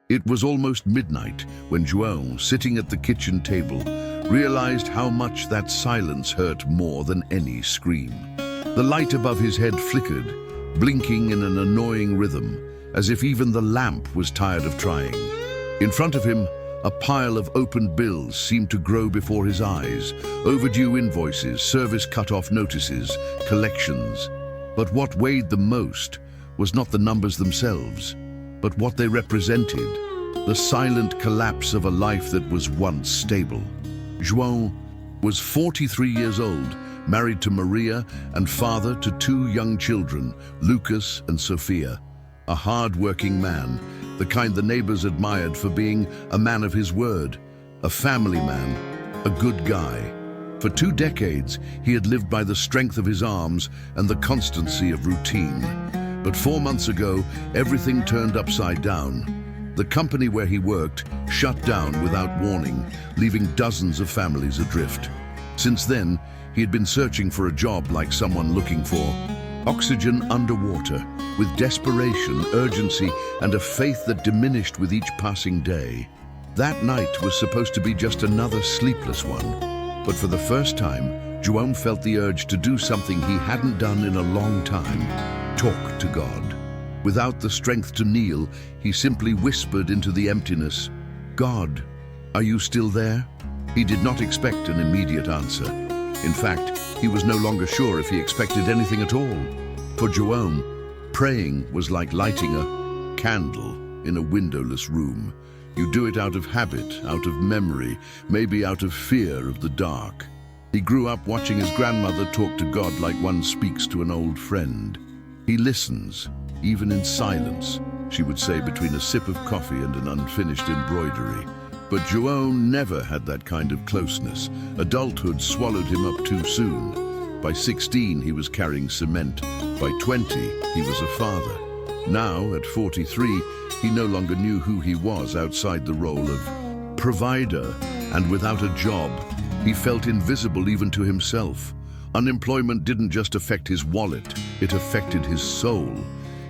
It was almost midnight when João, sitting at the kitchen table, realized how much that silence hurt more than any scream. The light above his head flickered, blinking in an annoying rhythm, as if even the lamp was tired of trying. In front of him, a pile of opened bills seemed to grow before his eyes, overdue invoices, service cut-off notices, collections. But what weighed the most was not the numbers themselves, but what they represented, the silent collapse of a life that was once stable. João was 43 years old, married to Maria and father to 2 young children, Lucas and Sofia. A hard-working man, the kind the neighbors admired for being a man of his word, a family man, a good guy. For 2 decades, he had lived by the strength of his arms and the constancy of routine. But 4 months ago, everything turned upside down. The company where he worked shut down without warning, leaving dozens of families adrift. Since then, he had been searching for a job like someone looking for oxygen underwater, with desperation, urgency, and a faith that diminished with each passing day. That night was supposed to be just another sleepless one. But for the first time, João felt the urge to do something he hadn't done in a long time: talk to God. Without the strength to kneel, he simply whispered into the emptiness, "God, are you still there?" He did not expect an immediate answer. In fact, he was no longer sure if he expected anything at all. For João, praying was like lighting a candle in a windowless room. You do it out of habit, out of memory, maybe out of fear of the dark. He grew up watching his grandmother talk to God like one speaks to an old friend. He listens, even in silence, she would say between a sip of coffee and an unfinished embroidery. But João never had that kind of closeness. Adulthood swallowed him up too soon. By 16, he was carrying cement. By 20, he was a father. Now, at 43, he no longer knew who he was outside the role of provider, and without a job, he felt invisible even to himself. Unemployment didn't just affect his wallet, it affected his soul.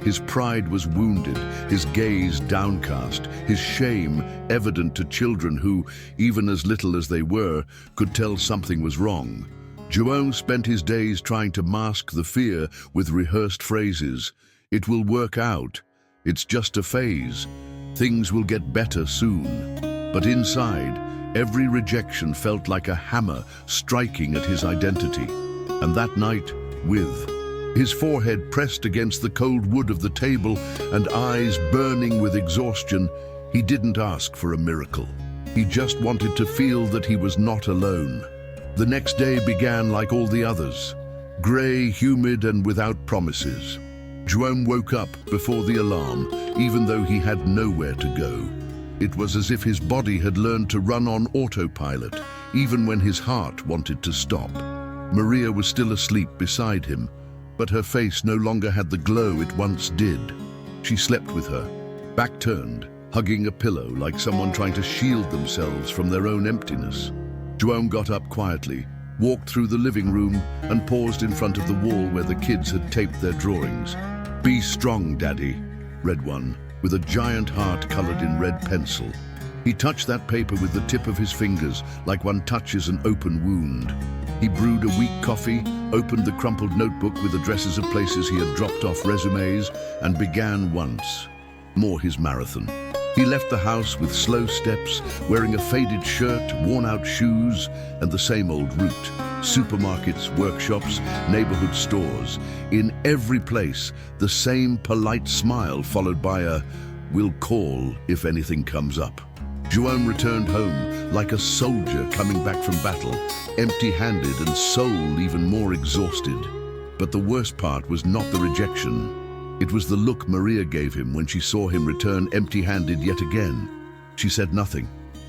His pride was wounded, his gaze downcast, his shame evident to children who, even as little as they were, could tell something was wrong. João spent his days trying to mask the fear with rehearsed phrases. "It will work out. It's just a phase. Things will get better soon." But inside, every rejection felt like a hammer striking at his identity. And that night, with his forehead pressed against the cold wood of the table and eyes burning with exhaustion, he didn't ask for a miracle. He just wanted to feel that he was not alone. The next day began like all the others, grey, humid, and without promises. João woke up before the alarm, even though he had nowhere to go. It was as if his body had learned to run on autopilot, even when his heart wanted to stop. Maria was still asleep beside him, but her face no longer had the glow it once did. She slept with her, back turned, hugging a pillow like someone trying to shield themselves from their own emptiness. João got up quietly, walked through the living room, and paused in front of the wall where the kids had taped their drawings. "Be strong, Daddy," read one, with a giant heart colored in red pencil. He touched that paper with the tip of his fingers, like one touches an open wound. He brewed a weak coffee, opened the crumpled notebook with addresses of places he had dropped off resumes, and began once more his marathon. He left the house with slow steps, wearing a faded shirt, worn-out shoes, and the same old route. Supermarkets, workshops, neighborhood stores. In every place, the same polite smile followed by a "we'll call if anything comes up." João returned home like a soldier coming back from battle, empty-handed and soul even more exhausted. But the worst part was not the rejection. It was the look Maria gave him when she saw him return empty-handed yet again. She said nothing.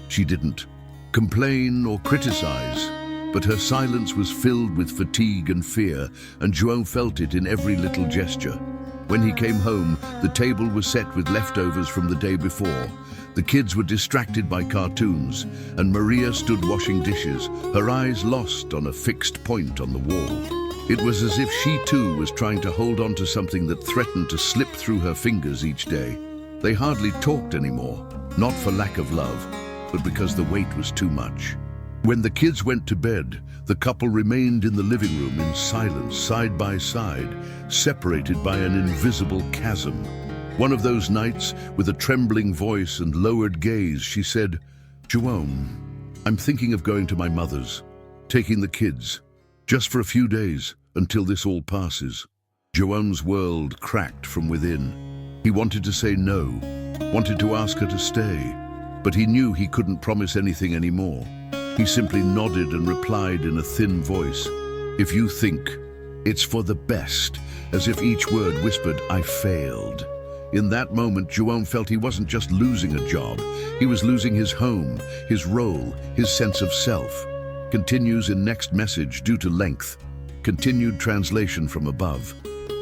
She didn't complain or criticize, but her silence was filled with fatigue and fear, and João felt it in every little gesture. When he came home, the table was set with leftovers from the day before. The kids were distracted by cartoons, and Maria stood washing dishes, her eyes lost on a fixed point on the wall. It was as if she too was trying to hold on to something that threatened to slip through her fingers each day. They hardly talked anymore, not for lack of love, but because the weight was too much. When the kids went to bed, the couple remained in the living room in silence, side by side, separated by an invisible chasm. One of those nights, with a trembling voice and lowered gaze, she said, "Joanne, I'm thinking of going to my mother's, taking the kids, just for a few days, until this all passes." Joanne's world cracked from within. He wanted to say no, wanted to ask her to stay, but he knew he couldn't promise anything anymore. He simply nodded and replied in a thin voice, "If you think, it's for the best," as if each word whispered, "I failed." In that moment, Joanne felt he wasn't just losing a job, he was losing his home, his role, his sense of self. Continues in next message due to length. Continued translation from above.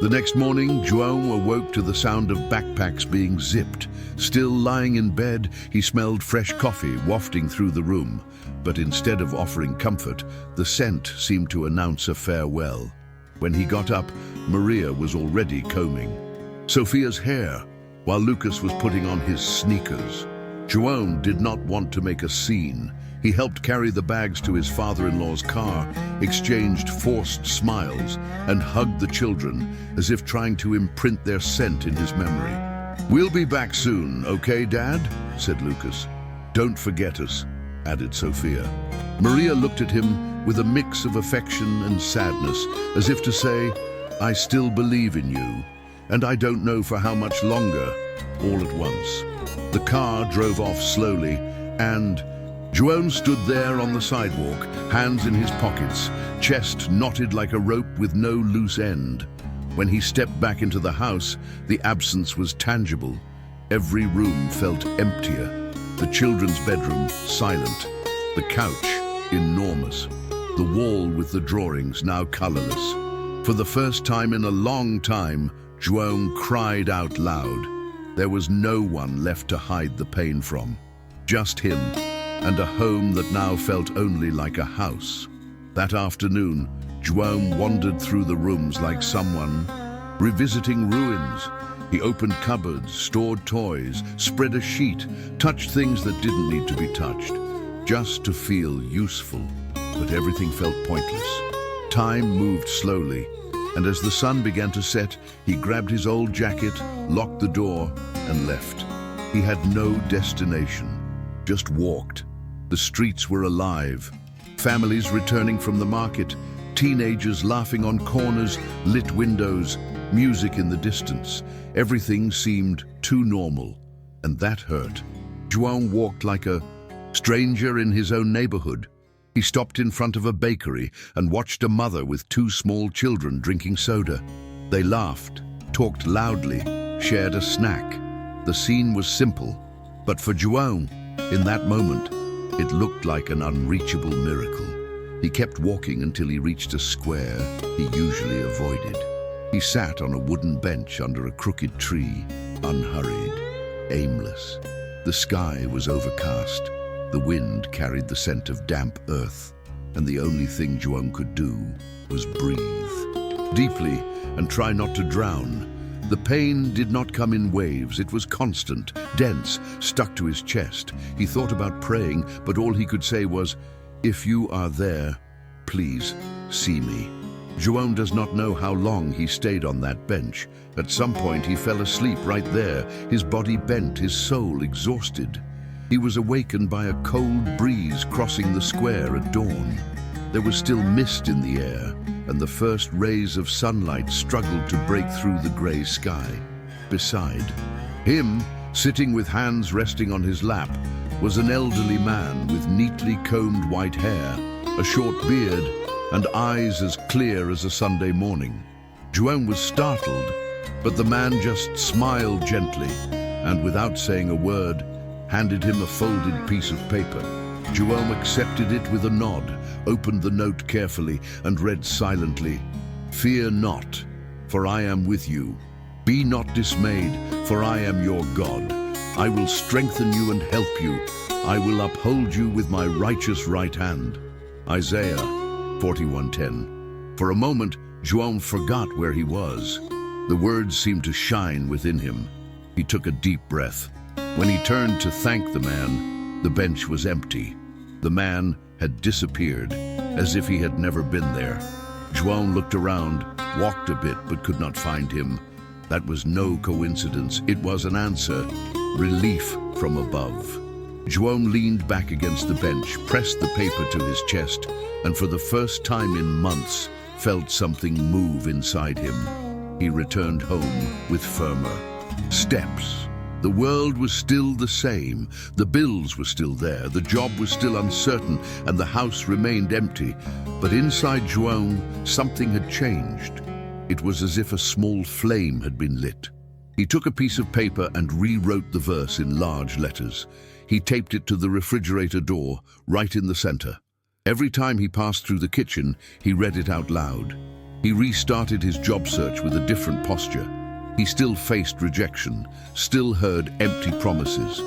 The next morning, Joanne awoke to the sound of backpacks being zipped. Still lying in bed, he smelled fresh coffee wafting through the room. But instead of offering comfort, the scent seemed to announce a farewell. When he got up, Maria was already combing Sophia's hair, while Lucas was putting on his sneakers. Joanne did not want to make a scene. He helped carry the bags to his father-in-law's car, exchanged forced smiles, and hugged the children, as if trying to imprint their scent in his memory. "We'll be back soon, okay, Dad?" said Lucas. "Don't forget us," added Sophia. Maria looked at him with a mix of affection and sadness, as if to say, "I still believe in you, and I don't know for how much longer," all at once. The car drove off slowly, and Joanne stood there on the sidewalk, hands in his pockets, chest knotted like a rope with no loose end. When he stepped back into the house, the absence was tangible. Every room felt emptier. The children's bedroom silent. The couch enormous. The wall with the drawings now colorless. For the first time in a long time, Joanne cried out loud. There was no one left to hide the pain from. Just him, and a home that now felt only like a house. That afternoon, Joanne wandered through the rooms like someone revisiting ruins. He opened cupboards, stored toys, spread a sheet, touched things that didn't need to be touched, just to feel useful. But everything felt pointless. Time moved slowly, and as the sun began to set, he grabbed his old jacket, locked the door, and left. He had no destination, just walked. The streets were alive. Families returning from the market, teenagers laughing on corners, lit windows, music in the distance. Everything seemed too normal, and that hurt. Joanne walked like a stranger in his own neighborhood. He stopped in front of a bakery and watched a mother with two small children drinking soda. They laughed, talked loudly, shared a snack. The scene was simple, but for Joanne, in that moment, it looked like an unreachable miracle. He kept walking until he reached a square he usually avoided. He sat on a wooden bench under a crooked tree, unhurried, aimless. The sky was overcast. The wind carried the scent of damp earth, and the only thing Joanne could do was breathe deeply and try not to drown. The pain did not come in waves. It was constant, dense, stuck to his chest. He thought about praying, but all he could say was, "If you are there, please see me." Joanne does not know how long he stayed on that bench. At some point he fell asleep right there, his body bent, his soul exhausted. He was awakened by a cold breeze crossing the square at dawn. There was still mist in the air, and the first rays of sunlight struggled to break through the grey sky. Beside him, sitting with hands resting on his lap, was an elderly man with neatly combed white hair, a short beard, and eyes as clear as a Sunday morning. Joanne was startled, but the man just smiled gently, and without saying a word, handed him a folded piece of paper. Joanne accepted it with a nod, opened the note carefully, and read silently, "Fear not, for I am with you. Be not dismayed, for I am your God. I will strengthen you and help you. I will uphold you with my righteous right hand." Isaiah 41:10. For a moment, Joanne forgot where he was. The words seemed to shine within him. He took a deep breath. When he turned to thank the man, the bench was empty. The man had disappeared, as if he had never been there. João looked around, walked a bit, but could not find him. That was no coincidence. It was an answer. Relief from above. João leaned back against the bench, pressed the paper to his chest, and for the first time in months, felt something move inside him. He returned home with firmer steps. The world was still the same. The bills were still there, the job was still uncertain, and the house remained empty. But inside João, something had changed. It was as if a small flame had been lit. He took a piece of paper and rewrote the verse in large letters. He taped it to the refrigerator door, right in the center. Every time he passed through the kitchen, he read it out loud. He restarted his job search with a different posture. He still faced rejection, still heard empty promises,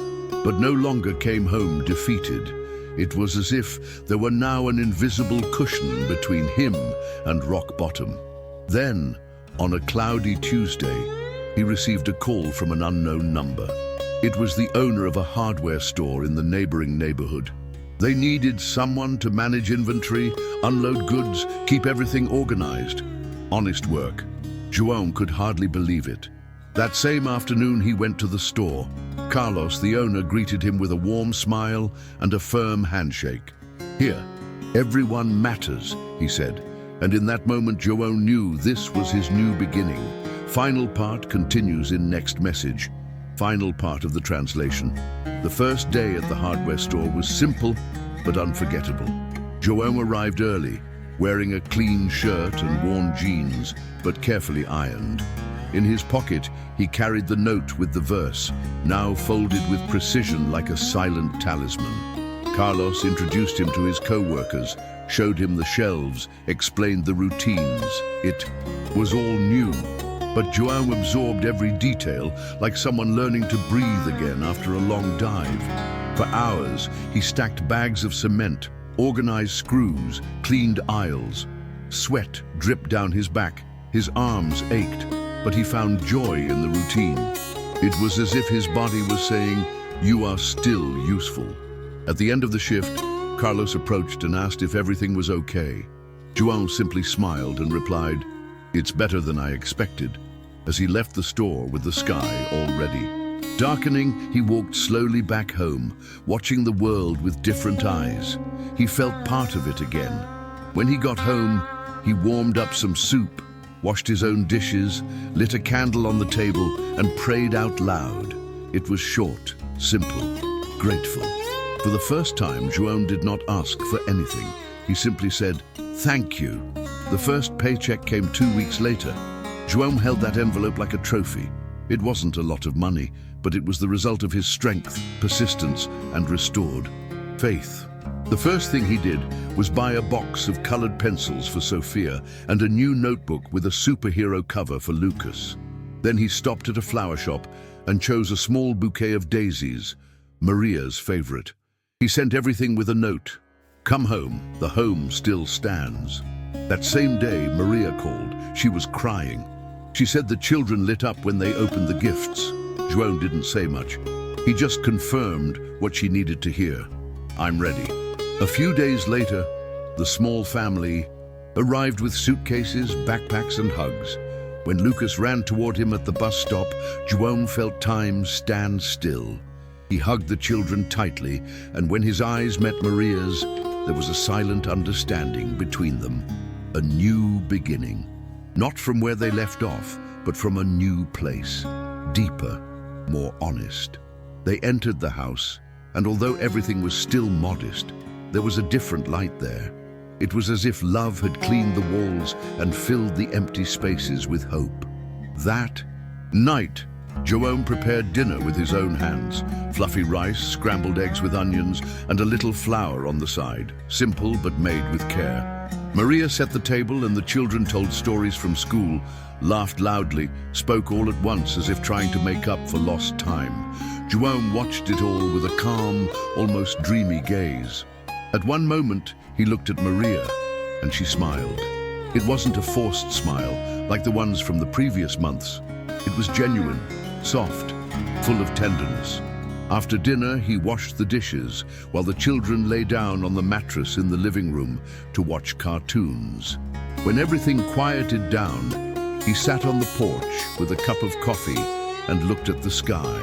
but no longer came home defeated. It was as if there were now an invisible cushion between him and rock bottom. Then, on a cloudy Tuesday, he received a call from an unknown number. It was the owner of a hardware store in the neighboring neighborhood. They needed someone to manage inventory, unload goods, keep everything organized. Honest work. João could hardly believe it. That same afternoon he went to the store. Carlos, the owner, greeted him with a warm smile and a firm handshake. "Here, everyone matters," he said. And in that moment João knew this was his new beginning. Final part continues in next message. Final part of the translation. The first day at the hardware store was simple but unforgettable. João arrived early, wearing a clean shirt and worn jeans, but carefully ironed. In his pocket, he carried the note with the verse, now folded with precision like a silent talisman. Carlos introduced him to his co-workers, showed him the shelves, explained the routines. It was all new, but João absorbed every detail like someone learning to breathe again after a long dive. For hours, he stacked bags of cement, organized screws, cleaned aisles. Sweat dripped down his back, his arms ached, but he found joy in the routine. It was as if his body was saying, "You are still useful." At the end of the shift, Carlos approached and asked if everything was okay. João simply smiled and replied, "It's better than I expected," as he left the store with the sky all ready. Darkening, he walked slowly back home, watching the world with different eyes. He felt part of it again. When he got home, he warmed up some soup, washed his own dishes, lit a candle on the table, and prayed out loud. It was short, simple, grateful. For the first time, João did not ask for anything. He simply said, "Thank you." The first paycheck came 2 weeks later. João held that envelope like a trophy. It wasn't a lot of money, but it was the result of his strength, persistence, and restored faith. The first thing he did was buy a box of colored pencils for Sophia and a new notebook with a superhero cover for Lucas. Then he stopped at a flower shop and chose a small bouquet of daisies, Maria's favorite. He sent everything with a note. "Come home, the home still stands." That same day, Maria called. She was crying. She said the children lit up when they opened the gifts. João didn't say much. He just confirmed what she needed to hear. "I'm ready." A few days later, the small family arrived with suitcases, backpacks, and hugs. When Lucas ran toward him at the bus stop, João felt time stand still. He hugged the children tightly, and when his eyes met Maria's, there was a silent understanding between them. A new beginning. Not from where they left off, but from a new place. Deeper, more honest. They entered the house, and although everything was still modest, there was a different light there. It was as if love had cleaned the walls and filled the empty spaces with hope. That night, João prepared dinner with his own hands. Fluffy rice, scrambled eggs with onions, and a little flour on the side. Simple, but made with care. Maria set the table and the children told stories from school, laughed loudly, spoke all at once as if trying to make up for lost time. João watched it all with a calm, almost dreamy gaze. At one moment, he looked at Maria, and she smiled. It wasn't a forced smile, like the ones from the previous months. It was genuine, soft, full of tenderness. After dinner, he washed the dishes while the children lay down on the mattress in the living room to watch cartoons. When everything quieted down, he sat on the porch with a cup of coffee and looked at the sky.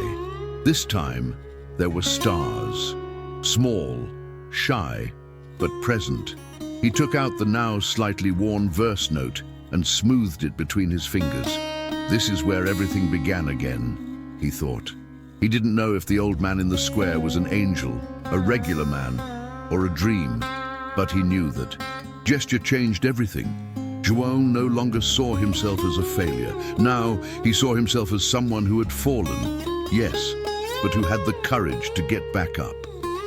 This time, there were stars. Small, shy, but present. He took out the now slightly worn verse note and smoothed it between his fingers. This is where everything began again, he thought. He didn't know if the old man in the square was an angel, a regular man, or a dream, but he knew that gesture changed everything. João no longer saw himself as a failure. Now he saw himself as someone who had fallen, yes, but who had the courage to get back up.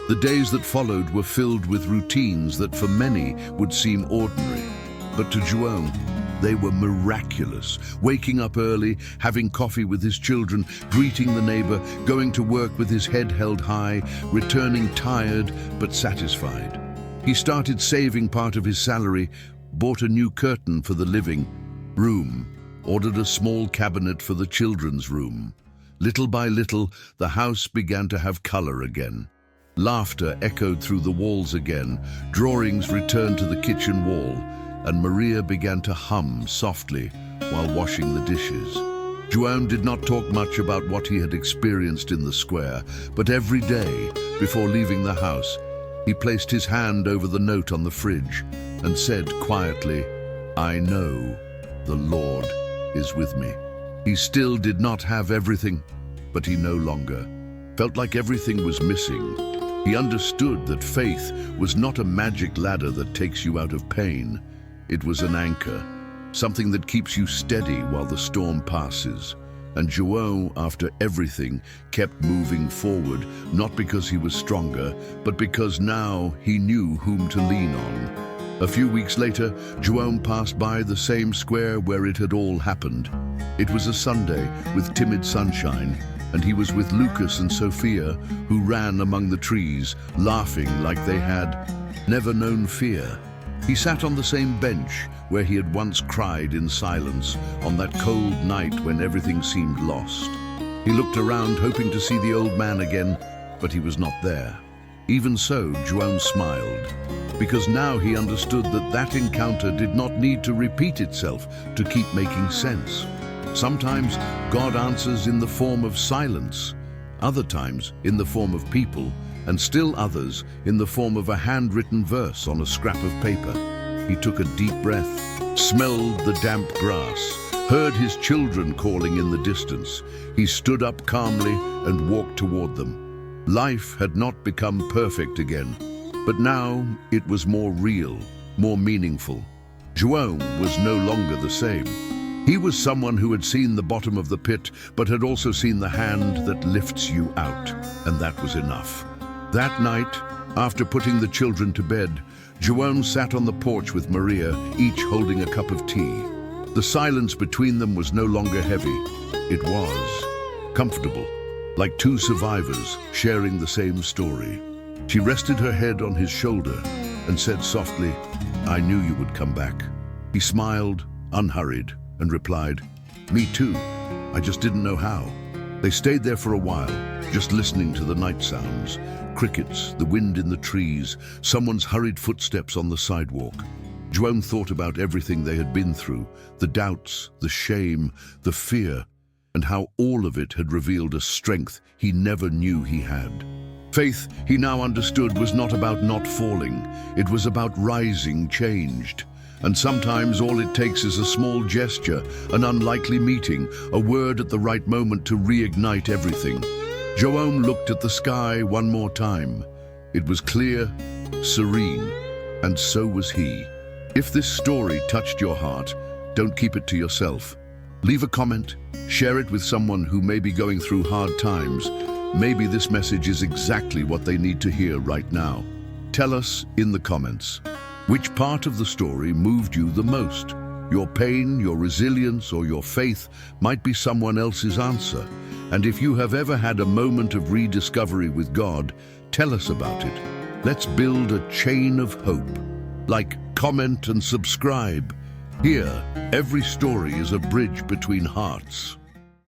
The days that followed were filled with routines that for many would seem ordinary, but to João, they were miraculous. Waking up early, having coffee with his children, greeting the neighbor, going to work with his head held high, returning tired but satisfied. He started saving part of his salary, bought a new curtain for the living room, ordered a small cabinet for the children's room. Little by little, the house began to have color again. Laughter echoed through the walls again, drawings returned to the kitchen wall, and Maria began to hum softly while washing the dishes. João did not talk much about what he had experienced in the square, but every day, before leaving the house, he placed his hand over the note on the fridge and said quietly, "I know the Lord is with me." He still did not have everything, but he no longer felt like everything was missing. He understood that faith was not a magic ladder that takes you out of pain. It was an anchor, something that keeps you steady while the storm passes. And João, after everything, kept moving forward, not because he was stronger, but because now he knew whom to lean on. A few weeks later, João passed by the same square where it had all happened. It was a Sunday with timid sunshine, and he was with Lucas and Sophia, who ran among the trees, laughing like they had never known fear. He sat on the same bench where he had once cried in silence on that cold night when everything seemed lost. He looked around, hoping to see the old man again, but he was not there. Even so, João smiled, because now he understood that that encounter did not need to repeat itself to keep making sense. Sometimes God answers in the form of silence, other times in the form of people, and still others in the form of a handwritten verse on a scrap of paper. He took a deep breath, smelled the damp grass, heard his children calling in the distance. He stood up calmly and walked toward them. Life had not become perfect again, but now it was more real, more meaningful. João was no longer the same. He was someone who had seen the bottom of the pit, but had also seen the hand that lifts you out, and that was enough. That night, after putting the children to bed, João sat on the porch with Maria, each holding a cup of tea. The silence between them was no longer heavy. It was comfortable, like two survivors sharing the same story. She rested her head on his shoulder and said softly, "I knew you would come back." He smiled, unhurried, and replied, "Me too. I just didn't know how." They stayed there for a while, just listening to the night sounds. Crickets, the wind in the trees, someone's hurried footsteps on the sidewalk. João thought about everything they had been through, the doubts, the shame, the fear, and how all of it had revealed a strength he never knew he had. Faith, he now understood, was not about not falling. It was about rising changed. And sometimes all it takes is a small gesture, an unlikely meeting, a word at the right moment to reignite everything. João looked at the sky one more time. It was clear, serene, and so was he. If this story touched your heart, don't keep it to yourself. Leave a comment, share it with someone who may be going through hard times. Maybe this message is exactly what they need to hear right now. Tell us in the comments, which part of the story moved you the most? Your pain, your resilience, or your faith might be someone else's answer. And if you have ever had a moment of rediscovery with God, tell us about it. Let's build a chain of hope. Like, comment, and subscribe. Here, every story is a bridge between hearts.